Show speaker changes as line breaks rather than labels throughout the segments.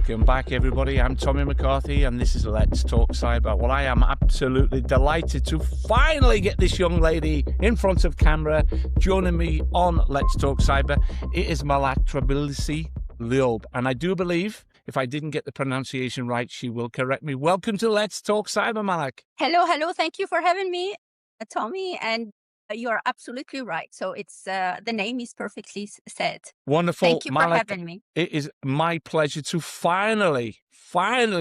Welcome back, everybody. I'm Tommy McCarthy, and this is Let's Talk Cyber. Well, I am absolutely delighted to finally get this young lady in front of camera joining me on Let's Talk Cyber. It is Malak Trabelsi Loeb, and I do believe, if I didn't get the pronunciation right, she will correct me. Welcome to Let's Talk Cyber, Malak.
Hello. Thank you for having me, Tommy. And you are absolutely right. So it's the name is perfectly said.
Wonderful.
Thank you
Malak,
for having me.
It is my pleasure to finally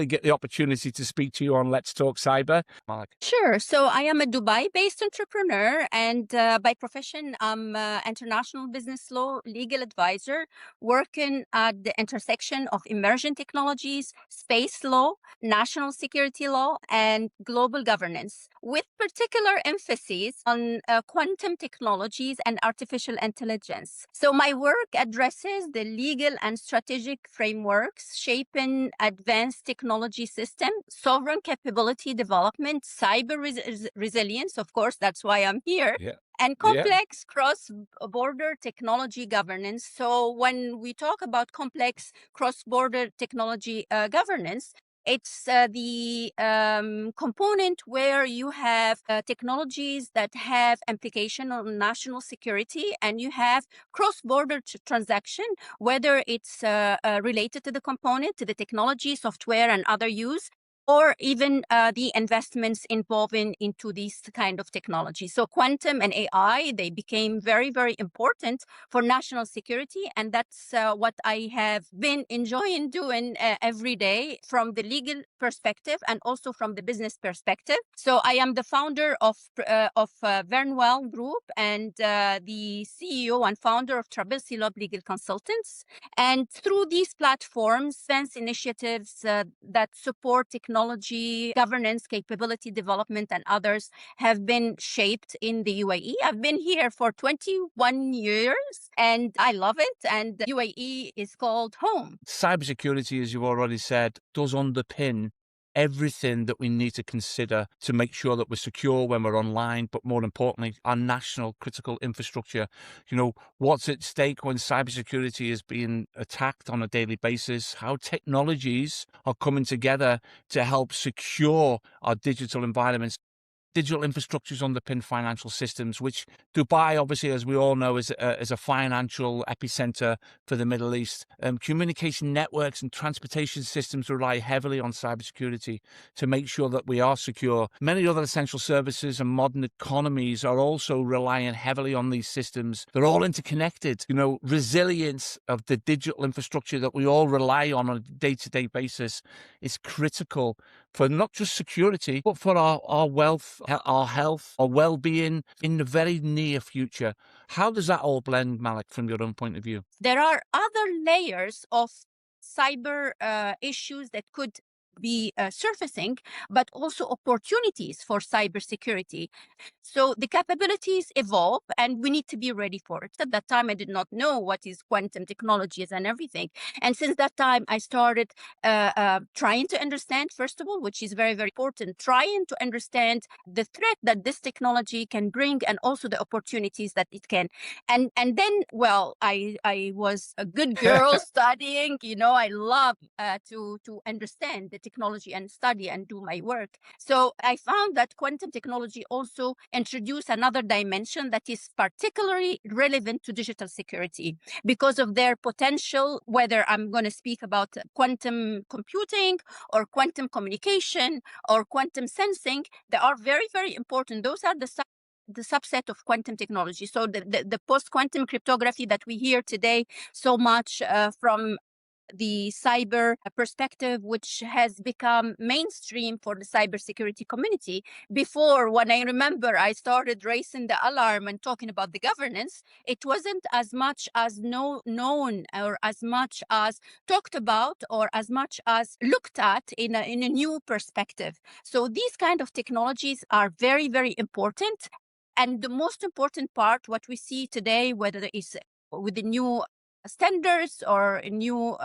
get the opportunity to speak to you on Let's Talk Cyber. Malak.
Sure. So I am a Dubai-based entrepreneur, and by profession, I'm an international business law legal advisor working at the intersection of emerging technologies, space law, national security law, and global governance, with particular emphasis on quantum technologies and artificial intelligence. So my work addresses the legal and strategic frameworks shaping advanced technology system, sovereign capability development, cyber resilience, of course, that's why I'm here, and complex cross-border technology governance. So when we talk about complex cross-border technology governance, it's the component where you have technologies that have implication on national security, and you have cross-border transaction, whether it's related to the component, to the technology, software, and other use, or even the investments involving into these kind of technology. So quantum and AI, they became very, very important for national security. And that's what I have been enjoying doing every day from the legal perspective and also from the business perspective. So I am the founder of Vernwell Group and the CEO and founder of Trabelsi Loeb Legal Consultants. And through these platforms, sense initiatives that support technology, governance, capability development, and others have been shaped in the UAE. I've been here for 21 years and I love it. And UAE is called home.
Cybersecurity, as you already said, does underpin everything that we need to consider to make sure that we're secure when we're online, but more importantly, our national critical infrastructure. You know, what's at stake when cybersecurity is being attacked on a daily basis, how technologies are coming together to help secure our digital environments. Digital infrastructures underpin financial systems, which Dubai, obviously, as we all know, is a financial epicenter for the Middle East. Communication networks and transportation systems rely heavily on cybersecurity to make sure that we are secure. Many other essential services and modern economies are also relying heavily on these systems. They're all interconnected. You know, resilience of the digital infrastructure that we all rely on a day-to-day basis is critical for not just security, but for our wealth, our health, our well-being in the very near future. How does that all blend, Malak, from your own point of view?
There are other layers of cyber issues that could be surfacing, but also opportunities for cybersecurity. So the capabilities evolve and we need to be ready for it. At that time, I did not know what is quantum technologies and everything. And since that time, I started trying to understand, first of all, which is very, very important, trying to understand the threat that this technology can bring and also the opportunities that it can. And then, well, I was a good girl studying, you know, I love to understand the technology and study and do my work. So I found that quantum technology also introduced another dimension that is particularly relevant to digital security because of their potential, whether I'm going to speak about quantum computing or quantum communication or quantum sensing. They are very, very important. Those are the subset of quantum technology. So the post-quantum cryptography that we hear today so much from the cyber perspective, which has become mainstream for the cybersecurity community. Before, when I remember I started raising the alarm and talking about the governance, it wasn't as much as known or as much as talked about or as much as looked at in a new perspective. So these kind of technologies are very, very important. And the most important part, what we see today, whether it's with the new standards or new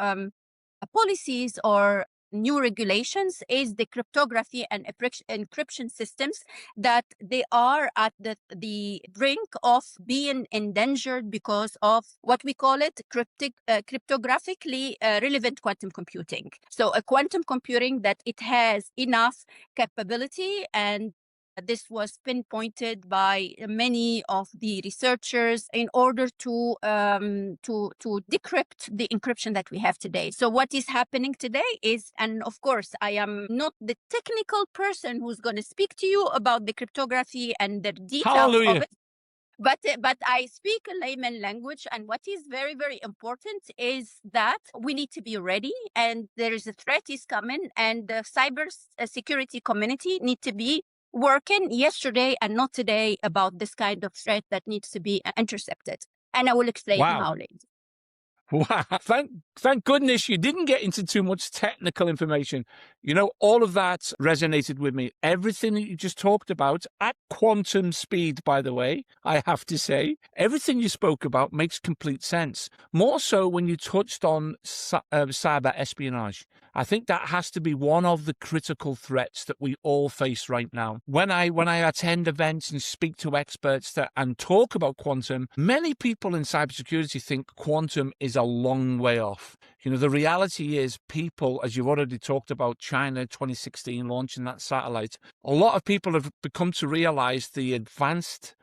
policies or new regulations is the cryptography and encryption systems that they are at the brink of being endangered because of what we call it cryptographically relevant quantum computing. So a quantum computing that it has enough capability, and this was pinpointed by many of the researchers in order to decrypt the encryption that we have today. So what is happening today is, and of course, I am not the technical person who's going to speak to you about the cryptography and the details of
Hallelujah.
it. But I speak a layman language, and what is very, very important is that we need to be ready, and there is a threat is coming, and the cyber security community need to be working yesterday and not today about this kind of threat that needs to be intercepted. And I will explain
Wow.
how later.
Wow. Thank goodness you didn't get into too much technical information. You know, all of that resonated with me. Everything that you just talked about at quantum speed, by the way, I have to say, everything you spoke about makes complete sense. More so when you touched on cyber espionage. I think that has to be one of the critical threats that we all face right now. When I attend events and speak to experts and talk about quantum, many people in cybersecurity think quantum is a long way off. You know, the reality is people, as you've already talked about, China 2016 launching that satellite, a lot of people have become to realize the advanced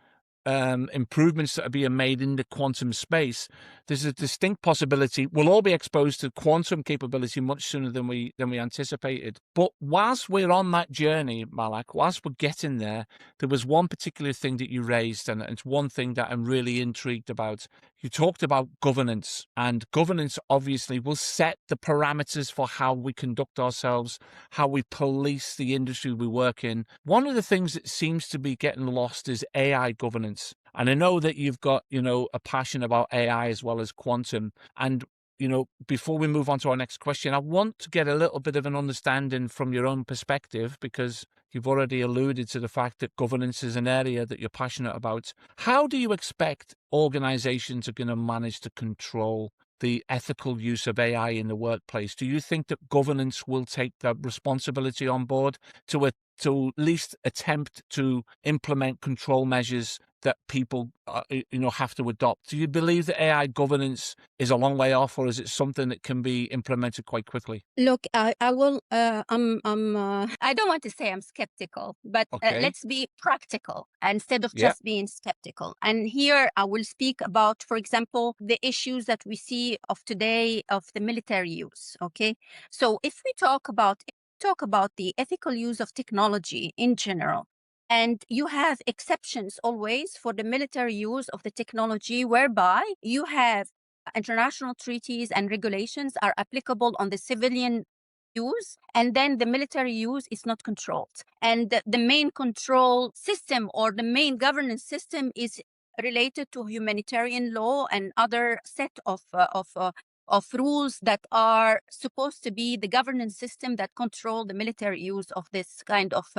improvements that are being made in the quantum space. There's a distinct possibility we'll all be exposed to quantum capability much sooner than we anticipated. But whilst we're on that journey, Malak, whilst we're getting there, there was one particular thing that you raised, and it's one thing that I'm really intrigued about. You talked about governance, and governance obviously will set the parameters for how we conduct ourselves, how we police the industry we work in. One of the things that seems to be getting lost is AI governance. And I know that you've got, you know, a passion about AI as well as quantum. And, you know, before we move on to our next question, I want to get a little bit of an understanding from your own perspective, because you've already alluded to the fact that governance is an area that you're passionate about. How do you expect organizations are going to manage to control the ethical use of AI in the workplace? Do you think that governance will take the responsibility on board to at least attempt to implement control measures that people, have to adopt? Do you believe that AI governance is a long way off, or is it something that can be implemented quite quickly?
Look, I will. I don't want to say I'm skeptical, but
Okay.
let's be practical instead of
Yeah.
just being skeptical. And here I will speak about, for example, the issues that we see of today of the military use. Okay, so if we talk about the ethical use of technology in general, and you have exceptions always for the military use of the technology, whereby you have international treaties and regulations are applicable on the civilian use, and then the military use is not controlled. And the main control system or the main governance system is related to humanitarian law and other set of rules that are supposed to be the governance system that control the military use of this kind of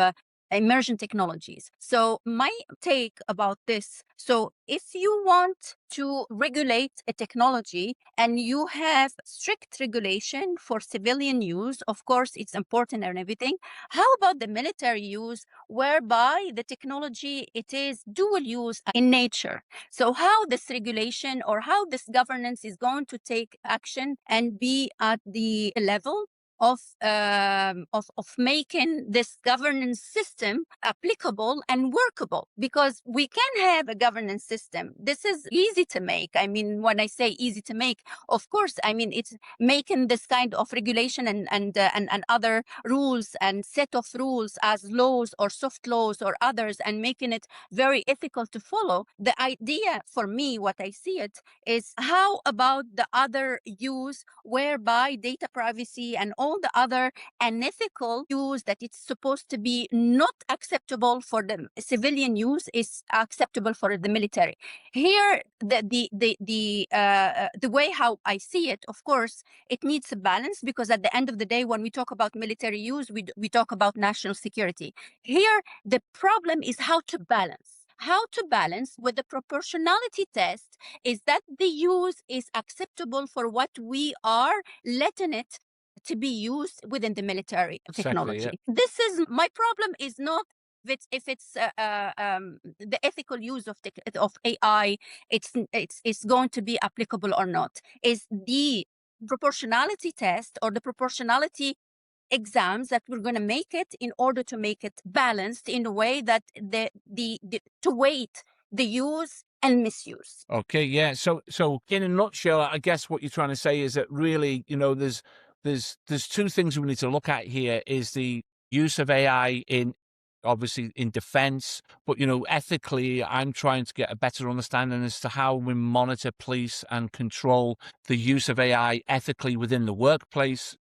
emergent technologies. So my take about this, so if you want to regulate a technology and you have strict regulation for civilian use, of course it's important and everything. How about the military use, whereby the technology, it is dual use in nature? So how this regulation or how this governance is going to take action and be at the level of making this governance system applicable and workable? Because we can have a governance system. This is easy to make. I mean, when I say easy to make, of course, I mean it's making this kind of regulation and other rules and set of rules as laws or soft laws or others, and making it very ethical to follow. The idea for me, what I see it, is how about the other use, whereby data privacy and all the other unethical use that it's supposed to be not acceptable for the civilian use is acceptable for the military. Here, the way how I see it, of course, it needs a balance, because at the end of the day, when we talk about military use, we talk about national security. Here, the problem is how to balance. How to balance with the proportionality test is that the use is acceptable for what we are letting it to be used within the military
Exactly. Yeah.
technology. This is my problem is not if it's the ethical use of AI, it's going to be applicable or not. Is the proportionality test or the proportionality exams that we're going to make it in order to make it balanced in a way that the to weight the use and misuse.
Okay, yeah. So in a nutshell, I guess what you're trying to say is that really, there's two things we need to look at here is the use of AI in obviously in defense, but ethically, I'm trying to get a better understanding as to how we monitor, police, and control the use of AI ethically within the workplace.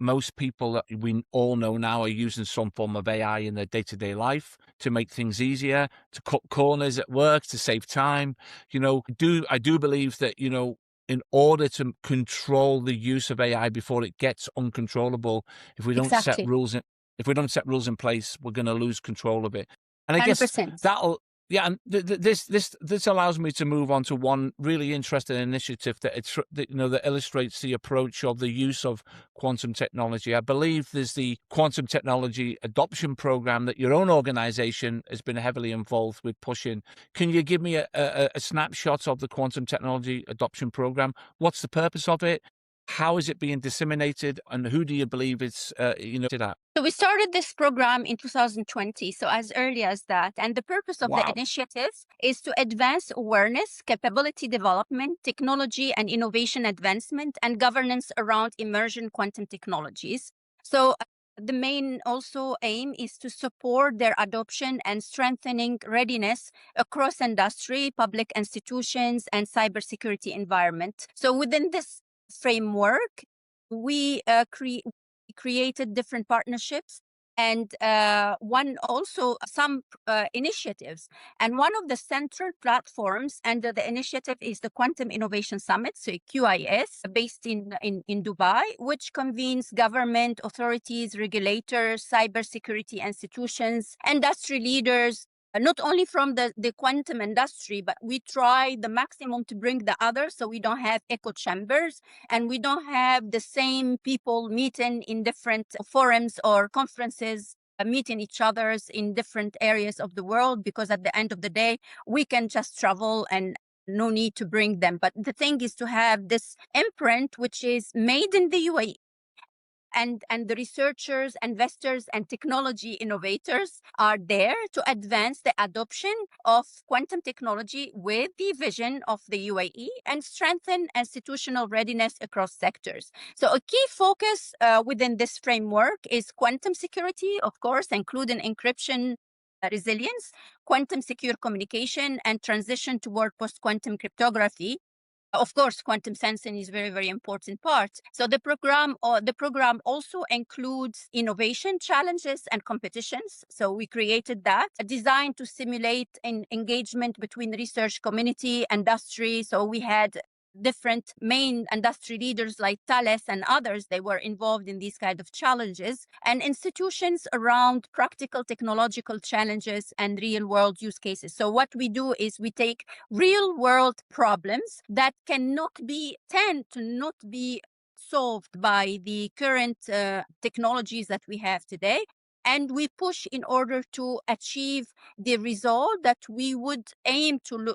Most people that we all know now are using some form of AI in their day-to-day life to make things easier, to cut corners at work, to save time. I do believe that, in order to control the use of AI before it gets uncontrollable, if we don't set
Exactly.
rules if we don't set rules in place, we're going to lose control of it. And I guess
100%.
yeah, and this allows me to move on to one really interesting initiative that illustrates the approach of the use of quantum technology. I believe there's the Quantum Technology Adoption Program that your own organization has been heavily involved with pushing. Can you give me a snapshot of the Quantum Technology Adoption Program? What's the purpose of it? How is it being disseminated, and who do you believe it's did at?
So we started this program in 2020, so as early as that. And the purpose of the
Wow.
initiative is to advance awareness, capability development, technology and innovation advancement, and governance around emerging quantum technologies. So the main also aim is to support their adoption and strengthening readiness across industry, public institutions, and cybersecurity environment. So within this framework, we created different partnerships and one also some initiatives, and one of the central platforms under the initiative is the Quantum Innovation Summit, so QIS, based in Dubai, which convenes government authorities, regulators, cybersecurity institutions, industry leaders, not only from the quantum industry, but we try the maximum to bring the others so we don't have echo chambers and we don't have the same people meeting in different forums or conferences, meeting each others in different areas of the world, because at the end of the day, we can just travel and no need to bring them. But the thing is to have this imprint, which is made in the UAE, and the researchers, investors, and technology innovators are there to advance the adoption of quantum technology with the vision of the UAE and strengthen institutional readiness across sectors. So a key focus within this framework is quantum security, of course, including encryption, resilience, quantum secure communication, and transition toward post-quantum cryptography. Of course, quantum sensing is very, very important part. So the program also includes innovation challenges and competitions. So we created that designed to simulate an engagement between the research community, industry. So we had different main industry leaders like Thales and others. They were involved in these kind of challenges, and institutions around practical technological challenges and real world use cases. So what we do is we take real world problems that tend to not be solved by the current technologies that we have today, and we push in order to achieve the result that we would aim to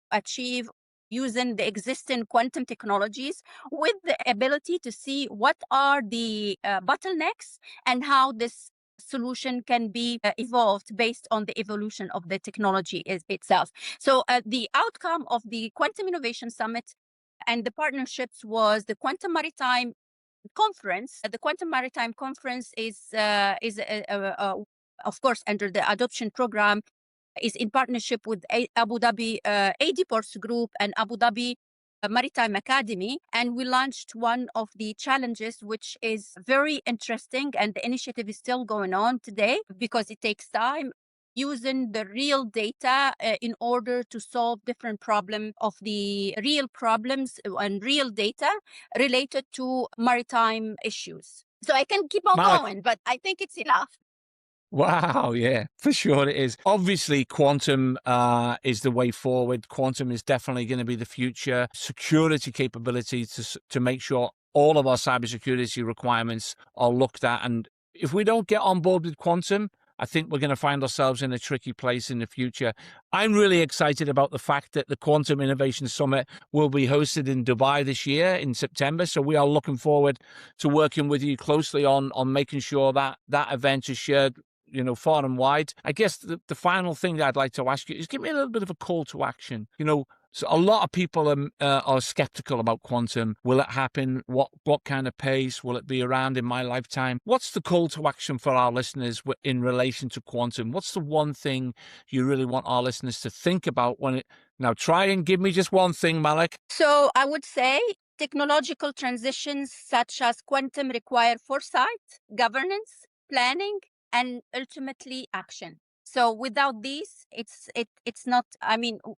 achieve using the existing quantum technologies, with the ability to see what are the bottlenecks and how this solution can be evolved based on the evolution of the technology itself. So the outcome of the Quantum Innovation Summit and the partnerships was the Quantum Maritime Conference. The Quantum Maritime Conference is of course, under the adoption program, is in partnership with Abu Dhabi AD Ports Group and Abu Dhabi Maritime Academy. And we launched one of the challenges, which is very interesting. And the initiative is still going on today because it takes time, using the real data in order to solve different problems of the real problems and real data related to maritime issues. So I can keep on
Malak,
going, but I think it's enough.
wow, yeah, for sure it is. Obviously, quantum is the way forward. Quantum is definitely going to be the future. Security capability to make sure all of our cybersecurity requirements are looked at. And if we don't get on board with quantum, I think we're going to find ourselves in a tricky place in the future. I'm really excited about the fact that the Quantum Innovation Summit will be hosted in Dubai this year in September. So we are looking forward to working with you closely on making sure that that event is shared, far and wide. I guess the final thing that I'd like to ask you is give me a little bit of a call to action. So a lot of people are skeptical about quantum. Will it happen? What kind of pace? Will it be around in my lifetime? What's the call to action for our listeners in relation to quantum? What's the one thing you really want our listeners to think about now try and give me just one thing, Malak.
So I would say technological transitions such as quantum require foresight, governance, planning, and ultimately action. So without these, it's not,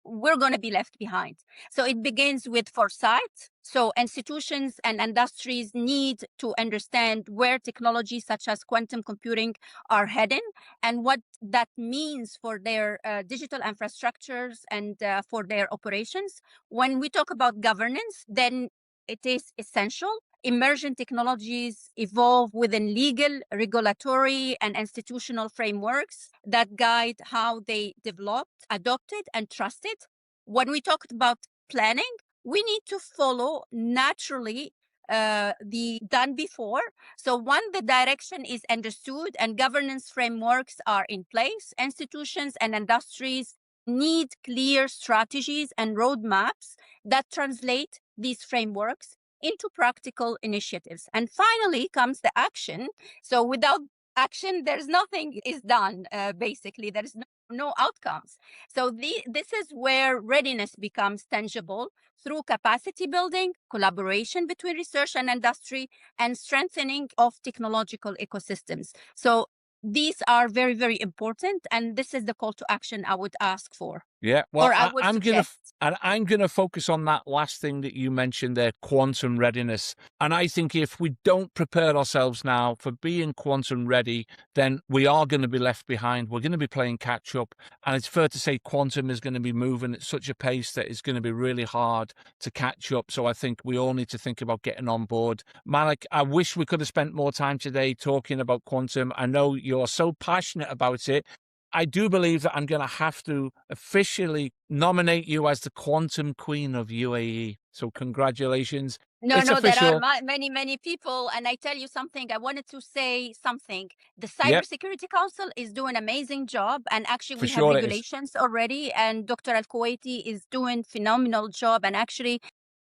we're going to be left behind. So it begins with foresight. So institutions and industries need to understand where technologies such as quantum computing are heading and what that means for their digital infrastructures and for their operations. When we talk about governance, then it is essential. Emerging technologies evolve within legal, regulatory, and institutional frameworks that guide how they developed, adopted, and trusted. When we talked about planning, we need to follow naturally the done before. So when the direction is understood and governance frameworks are in place, institutions and industries need clear strategies and roadmaps that translate these frameworks into practical initiatives. And finally comes the action. So without action, there's nothing is done, basically. There is no outcomes. So this is where readiness becomes tangible through capacity building, collaboration between research and industry, and strengthening of technological ecosystems. So these are very, very important. And this is the call to action I would ask for.
Yeah, well,
or I would suggest.
I'm gonna focus on that last thing that you mentioned there, quantum readiness. And I think if we don't prepare ourselves now for being quantum ready, then we are going to be left behind. We're going to be playing catch up, and it's fair to say quantum is going to be moving at such a pace that it's going to be really hard to catch up. So I think we all need to think about getting on board. Malak, I wish we could have spent more time today talking about quantum. I know you're so passionate about it. I do believe that I'm going to have to officially nominate you as the Quantum Queen of UAE. So congratulations.
No,
It's
there
official.
are many, many people. And I tell you something, I wanted to say something. The
Yep,
Cybersecurity Council is doing an amazing job. And actually,
for
we have
sure it is.
regulations already. And Dr. Al-Kuwaiti is doing phenomenal job. And actually,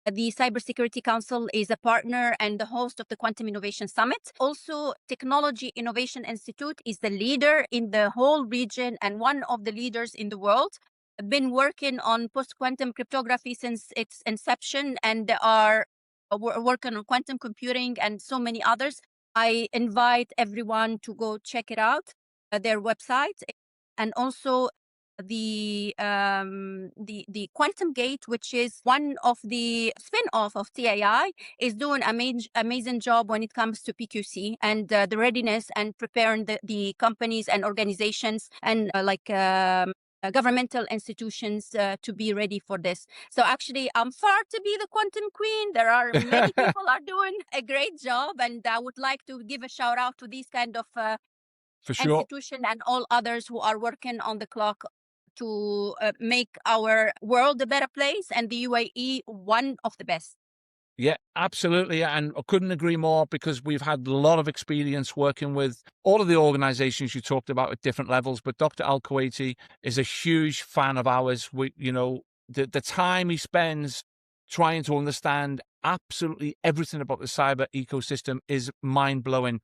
the Cybersecurity Council is a partner and the host of the Quantum Innovation Summit. Also, Technology Innovation Institute is the leader in the whole region and one of the leaders in the world. Been working on post-quantum cryptography since its inception, and they are working on quantum computing and so many others. I invite everyone to go check it out, their website, and also the Quantum Gate, which is one of the spin-off of TAI, is doing amazing job when it comes to PQC and the readiness and preparing the companies and organizations and governmental institutions to be ready for this. So actually, I'm far to be the quantum queen. There are many people are doing a great job, and I would like to give a shout out to these kind of
For sure.
institution and all others who are working on the clock to make our world a better place and the UAE one of the best.
Yeah, absolutely. And I couldn't agree more, because we've had a lot of experience working with all of the organizations you talked about at different levels. But Dr. Al-Kuwaiti is a huge fan of ours. The time he spends trying to understand absolutely everything about the cyber ecosystem is mind-blowing.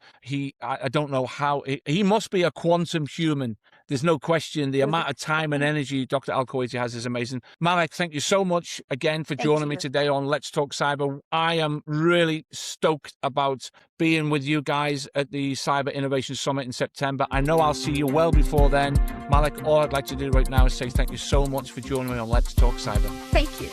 I don't know how, he must be a quantum human. There's no question. The amount of time and energy Dr. Al-Kuwaiti has is amazing. Malak, thank you so much again for joining me today on Let's Talk Cyber. I am really stoked about being with you guys at the Cyber Innovation Summit in September. I know I'll see you well before then. Malak, all I'd like to do right now is say thank you so much for joining me on Let's Talk Cyber.
Thank you.